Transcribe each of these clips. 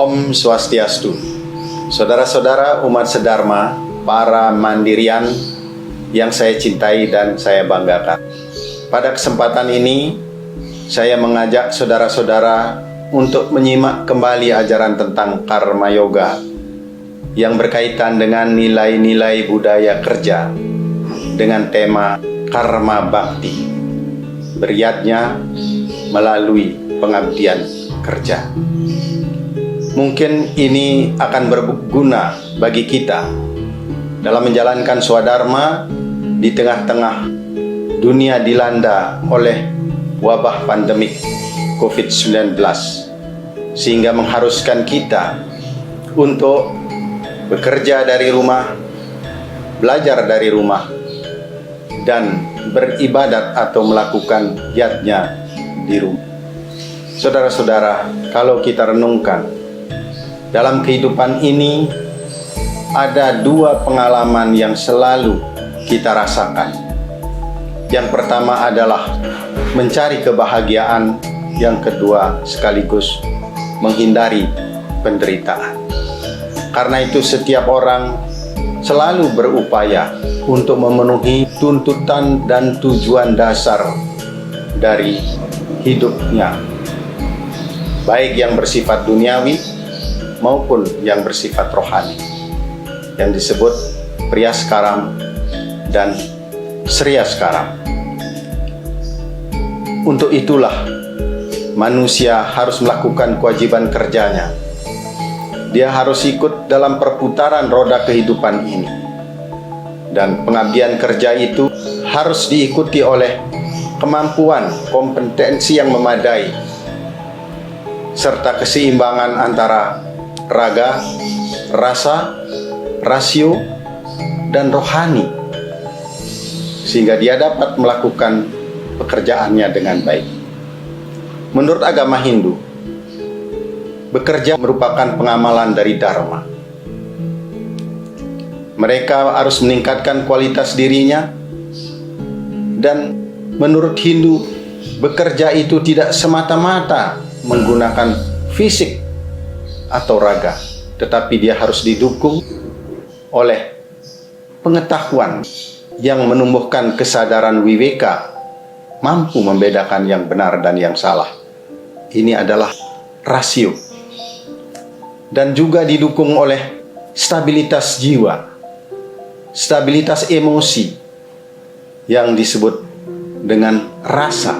Om Swastiastu. Saudara-saudara umat sedharma, para mandirian yang saya cintai dan saya banggakan. Pada kesempatan ini, saya mengajak saudara-saudara untuk menyimak kembali ajaran tentang Karma Yoga yang berkaitan dengan nilai-nilai budaya kerja dengan tema Karma Bakti, beriatnya melalui pengabdian kerja. Mungkin ini akan berguna bagi kita dalam menjalankan swadharma di tengah-tengah dunia dilanda oleh wabah pandemik COVID-19, sehingga mengharuskan kita untuk bekerja dari rumah, belajar dari rumah, dan beribadat atau melakukan yatnya di rumah. Saudara-saudara, kalau kita renungkan, dalam kehidupan ini ada dua pengalaman yang selalu kita rasakan. Yang pertama adalah mencari kebahagiaan, yang kedua sekaligus menghindari penderitaan. Karena itu setiap orang selalu berupaya untuk memenuhi tuntutan dan tujuan dasar dari hidupnya, baik yang bersifat duniawi maupun yang bersifat rohani, yang disebut Priyaskaram dan Sriyaskaram. Untuk itulah manusia harus melakukan kewajiban kerjanya. Dia harus ikut dalam perputaran roda kehidupan ini, dan pengabdian kerja itu harus diikuti oleh kemampuan, kompetensi yang memadai, serta keseimbangan antara raga, rasa, rasio, dan rohani, sehingga dia dapat melakukan pekerjaannya dengan baik. Menurut agama Hindu, bekerja merupakan pengamalan dari Dharma. Mereka harus meningkatkan kualitas dirinya, dan menurut Hindu, bekerja itu tidak semata-mata menggunakan fisik atau raga, tetapi dia harus didukung oleh pengetahuan yang menumbuhkan kesadaran viveka, mampu membedakan yang benar dan yang salah. Ini adalah rasio. Dan juga didukung oleh stabilitas jiwa, stabilitas emosi yang disebut dengan rasa,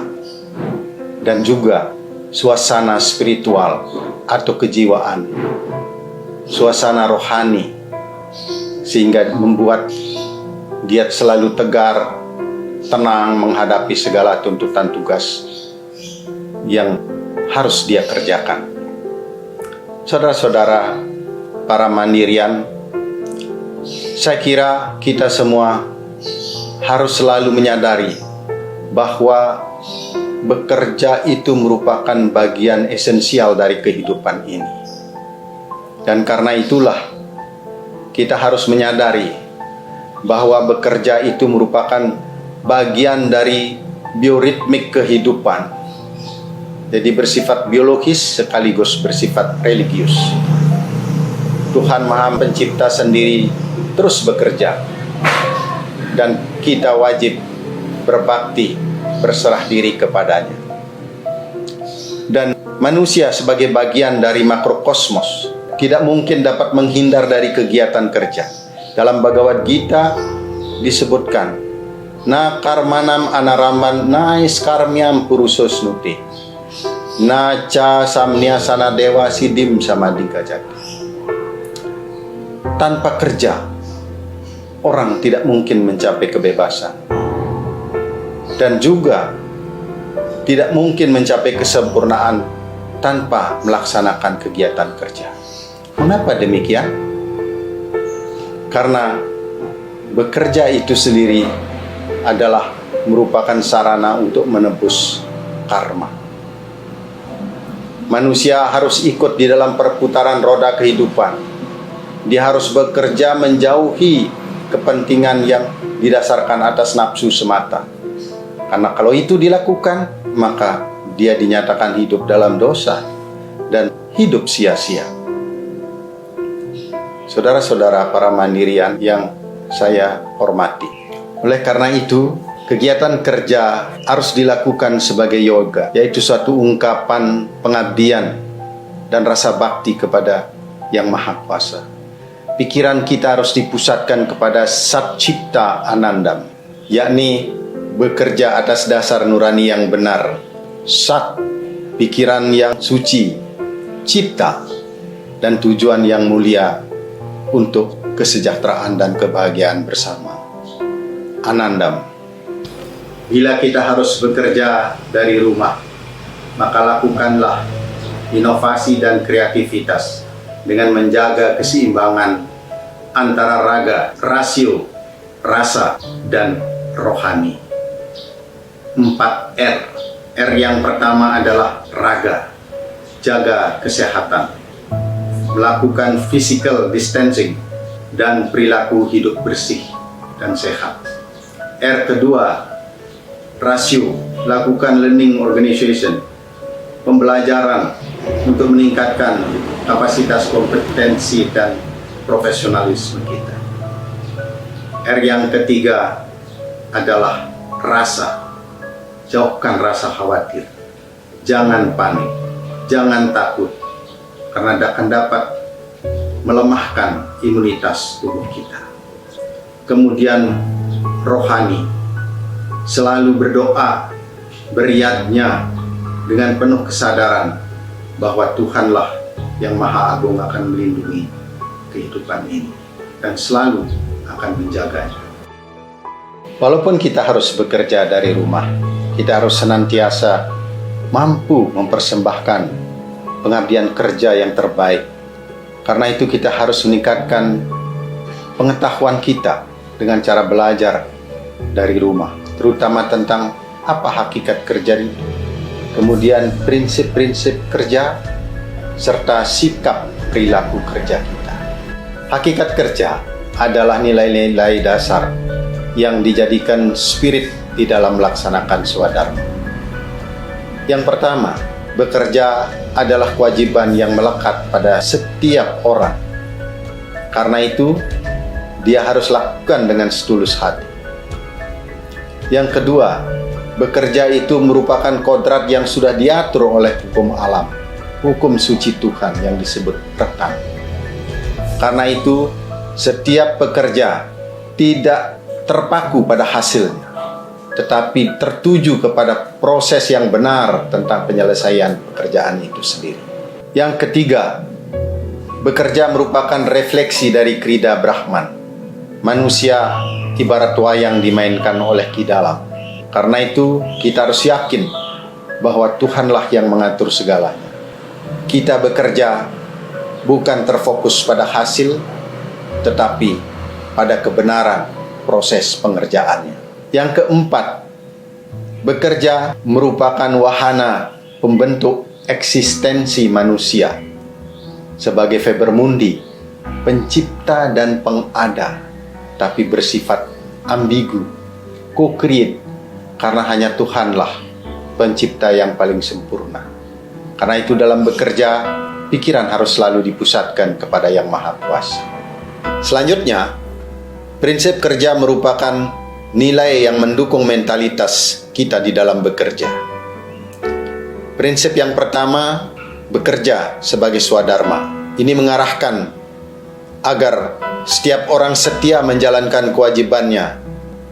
dan juga suasana spiritual atau kejiwaan, suasana rohani, sehingga membuat dia selalu tegar, tenang menghadapi segala tuntutan tugas yang harus dia kerjakan. Saudara-saudara, para mandirian, saya kira kita semua harus selalu menyadari bahwa bekerja itu merupakan bagian esensial dari kehidupan ini. Dan karena itulah kita harus menyadari bahwa bekerja itu merupakan bagian dari bioritmik kehidupan. Jadi bersifat biologis sekaligus bersifat religius. Tuhan Maha Pencipta sendiri terus bekerja, dan kita wajib berbakti, berserah diri kepadanya. Dan manusia sebagai bagian dari makrokosmos tidak mungkin dapat menghindar dari kegiatan kerja. Dalam Bhagavad Gita disebutkan, na karmanam anaraman nais karmyam purusosnuti, na ca samnyasana dewa sidim samadikajati. Tanpa kerja, orang tidak mungkin mencapai kebebasan, dan juga tidak mungkin mencapai kesempurnaan tanpa melaksanakan kegiatan kerja. Mengapa demikian? Karena bekerja itu sendiri adalah merupakan sarana untuk menebus karma. Manusia harus ikut di dalam perputaran roda kehidupan. Dia harus bekerja menjauhi kepentingan yang didasarkan atas nafsu semata. Karena kalau itu dilakukan, maka dia dinyatakan hidup dalam dosa dan hidup sia-sia. saudara-saudara para mandirian yang saya hormati. Oleh karena itu, kegiatan kerja harus dilakukan sebagai yoga, yaitu suatu ungkapan pengabdian dan rasa bakti kepada Yang Maha Kuasa. Pikiran kita harus dipusatkan kepada Satchita Anandam, yakni bekerja atas dasar nurani yang benar. Sat, pikiran yang suci. Cipta, dan tujuan yang mulia untuk kesejahteraan dan kebahagiaan bersama. Anandam. Bila kita harus bekerja dari rumah, maka lakukanlah inovasi dan kreativitas dengan menjaga keseimbangan antara raga, rasio, rasa, dan rohani. 4 R. R yang pertama adalah raga. Jaga kesehatan. Melakukan physical distancing dan perilaku hidup bersih dan sehat. R kedua, rasio. Lakukan learning organization. Pembelajaran untuk meningkatkan kapasitas kompetensi dan profesionalisme kita. R yang ketiga adalah rasa. Jauhkan rasa khawatir. Jangan panik. Jangan takut. Karena akan dapat melemahkan imunitas tubuh kita. Kemudian rohani. Selalu berdoa, beriadnya dengan penuh kesadaran bahwa Tuhanlah yang Maha Agung akan melindungi kehidupan ini dan selalu akan menjaganya. Walaupun kita harus bekerja dari rumah, kita harus senantiasa mampu mempersembahkan pengabdian kerja yang terbaik. Karena itu kita harus meningkatkan pengetahuan kita dengan cara belajar dari rumah, terutama tentang apa hakikat kerja itu, kemudian prinsip-prinsip kerja, serta sikap perilaku kerja kita. Hakikat kerja adalah nilai-nilai dasar yang dijadikan spirit di dalam melaksanakan swadharma. Yang pertama, bekerja adalah kewajiban yang melekat pada setiap orang. Karena itu, dia harus lakukan dengan setulus hati. Yang kedua, bekerja itu merupakan kodrat yang sudah diatur oleh hukum alam, hukum suci Tuhan yang disebut rekan. Karena itu, setiap pekerja tidak terpaku pada hasilnya, tetapi tertuju kepada proses yang benar tentang penyelesaian pekerjaan itu sendiri. Yang ketiga, bekerja merupakan refleksi dari krida Brahman. Manusia ibarat wayang dimainkan oleh Ki Dalam. Karena itu, kita harus yakin bahwa Tuhanlah yang mengatur segalanya. Kita bekerja bukan terfokus pada hasil, tetapi pada kebenaran proses pengerjaannya. Yang keempat, bekerja merupakan wahana pembentuk eksistensi manusia sebagai Faber Mundi, pencipta dan pengada, tapi bersifat ambigu, co-create, karena hanya Tuhanlah pencipta yang paling sempurna. Karena itu dalam bekerja, pikiran harus selalu dipusatkan kepada Yang Maha Kuasa. Selanjutnya, prinsip kerja merupakan nilai yang mendukung mentalitas kita di dalam bekerja. Prinsip yang pertama, bekerja sebagai swadharma. Ini mengarahkan agar setiap orang setia menjalankan kewajibannya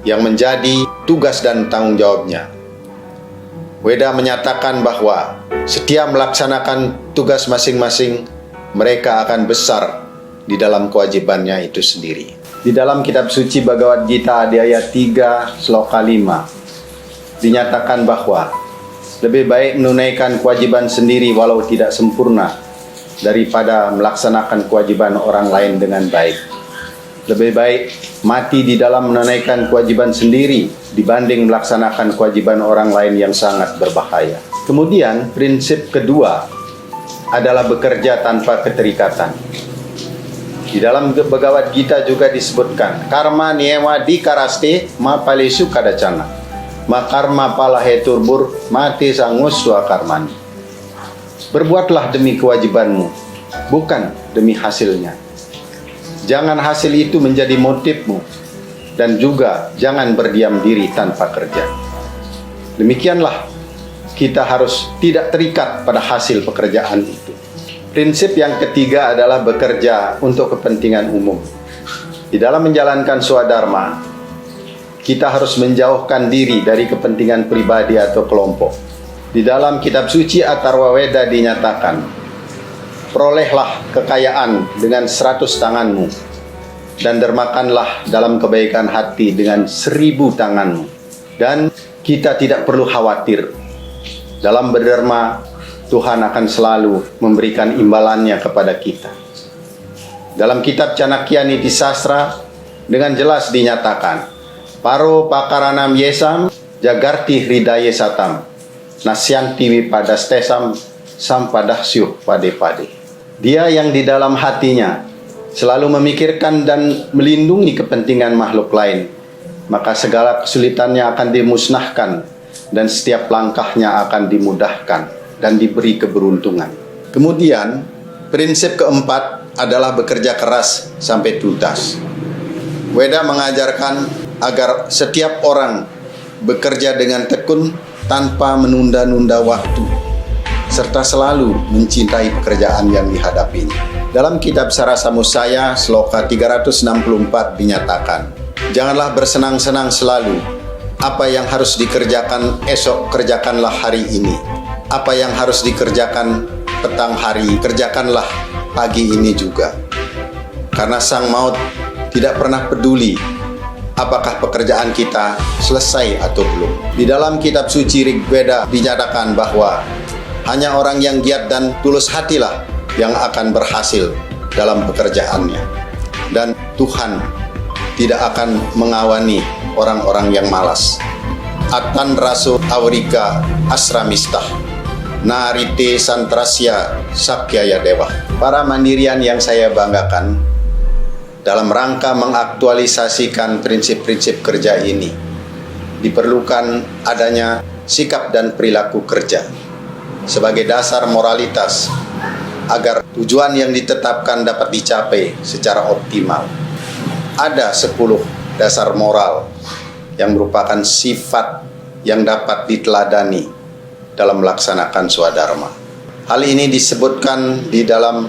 yang menjadi tugas dan tanggung jawabnya. Weda menyatakan bahwa setia melaksanakan tugas masing-masing, mereka akan besar di dalam kewajibannya itu sendiri. Di dalam kitab suci Bhagavad Gita di ayat 3 sloka 5 dinyatakan bahwa lebih baik menunaikan kewajiban sendiri walau tidak sempurna daripada melaksanakan kewajiban orang lain dengan baik. Lebih baik mati di dalam menunaikan kewajiban sendiri dibanding melaksanakan kewajiban orang lain yang sangat berbahaya. Kemudian prinsip kedua adalah bekerja tanpa keterikatan. Di dalam Bhagavad Gita juga disebutkan, karma nieva dikaraste ma palesu kadacana, ma karma pala heturbur mati sanguswa karmani. Berbuatlah demi kewajibanmu, bukan demi hasilnya. Jangan hasil itu menjadi motifmu, dan juga jangan berdiam diri tanpa kerja. Demikianlah, kita harus tidak terikat pada hasil pekerjaan itu. Prinsip yang ketiga adalah bekerja untuk kepentingan umum. Di dalam menjalankan swadharma, kita harus menjauhkan diri dari kepentingan pribadi atau kelompok. Di dalam kitab suci Atharva Veda dinyatakan, perolehlah kekayaan dengan 100 tanganmu, dan dermakanlah dalam kebaikan hati dengan 1000 tanganmu. Dan kita tidak perlu khawatir. Dalam berderma, Tuhan akan selalu memberikan imbalannya kepada kita. Dalam kitab Chanakya Niti Sastra dengan jelas dinyatakan, Paro pakaranam yesam jagarti hridaye satam nasyanti vipadastesam sampadahsyuh pade-pade. Dia yang di dalam hatinya selalu memikirkan dan melindungi kepentingan makhluk lain, maka segala kesulitannya akan dimusnahkan dan setiap langkahnya akan dimudahkan dan diberi keberuntungan. Kemudian, prinsip keempat adalah bekerja keras sampai tuntas. Weda mengajarkan agar setiap orang bekerja dengan tekun tanpa menunda-nunda waktu, serta selalu mencintai pekerjaan yang dihadapinya. Dalam kitab Sarasamusaya, sloka 364 dinyatakan, janganlah bersenang-senang selalu. Apa yang harus dikerjakan esok, kerjakanlah hari ini. Apa yang harus dikerjakan petang hari, kerjakanlah pagi ini juga. Karena sang maut tidak pernah peduli apakah pekerjaan kita selesai atau belum. Di dalam kitab suci Rig Veda dinyatakan bahwa hanya orang yang giat dan tulus hatilah yang akan berhasil dalam pekerjaannya. Dan Tuhan tidak akan mengawani orang-orang yang malas. Atan raso awrika asramistah narite santrasya sakyaya dewa. Para mandirian yang saya banggakan, dalam rangka mengaktualisasikan prinsip-prinsip kerja ini, diperlukan adanya sikap dan perilaku kerja sebagai dasar moralitas agar tujuan yang ditetapkan dapat dicapai secara optimal. Ada 10 dasar moral yang merupakan sifat yang dapat diteladani dalam melaksanakan swadharma. Hal ini disebutkan di dalam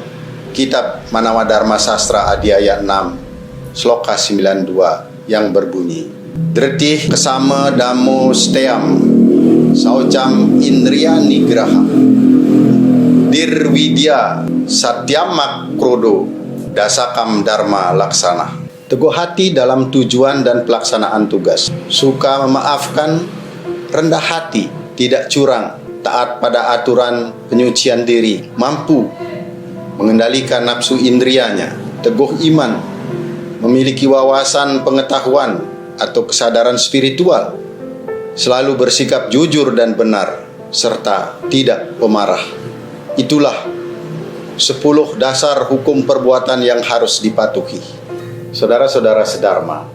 kitab Manawadharma Sastra Adhyaya 6, sloka 92 yang berbunyi, Dretih kesama damo steam saucam indriya nigraha dirwidya satyam makrodo dasakam dharma laksana. Teguh hati dalam tujuan dan pelaksanaan tugas, suka memaafkan, rendah hati, tidak curang, taat pada aturan penyucian diri, mampu mengendalikan nafsu indrianya, teguh iman, memiliki wawasan pengetahuan atau kesadaran spiritual, selalu bersikap jujur dan benar, serta tidak pemarah. Itulah 10 dasar hukum perbuatan yang harus dipatuhi. Saudara-saudara sedharma,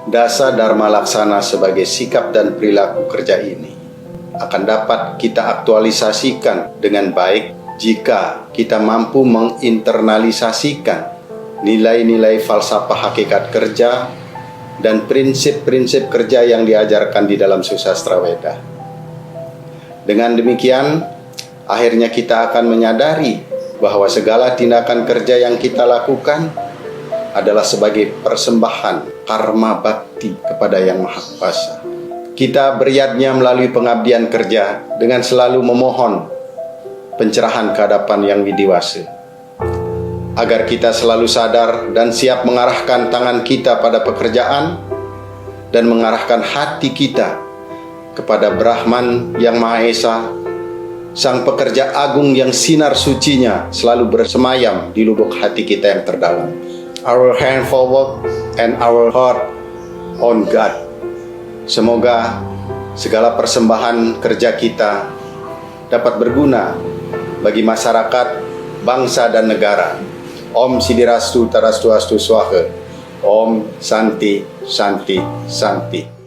dasa dharma laksana sebagai sikap dan perilaku kerja ini akan dapat kita aktualisasikan dengan baik jika kita mampu menginternalisasikan nilai-nilai falsafah hakikat kerja dan prinsip-prinsip kerja yang diajarkan di dalam Susastra Weda. Dengan demikian, akhirnya kita akan menyadari bahwa segala tindakan kerja yang kita lakukan adalah sebagai persembahan karma bakti kepada Yang Maha Kuasa. Kita beriadnya melalui pengabdian kerja dengan selalu memohon pencerahan kehadapan Yang Widiwasa, agar kita selalu sadar dan siap mengarahkan tangan kita pada pekerjaan dan mengarahkan hati kita kepada Brahman Yang Maha Esa, Sang Pekerja Agung yang sinar sucinya selalu bersemayam di lubuk hati kita yang terdalam. Our hand forward and our heart on God. Semoga segala persembahan kerja kita dapat berguna bagi masyarakat, bangsa dan negara. Om Siddhirastu Tarastu Astu Swaha. Om Santi Santi Santi.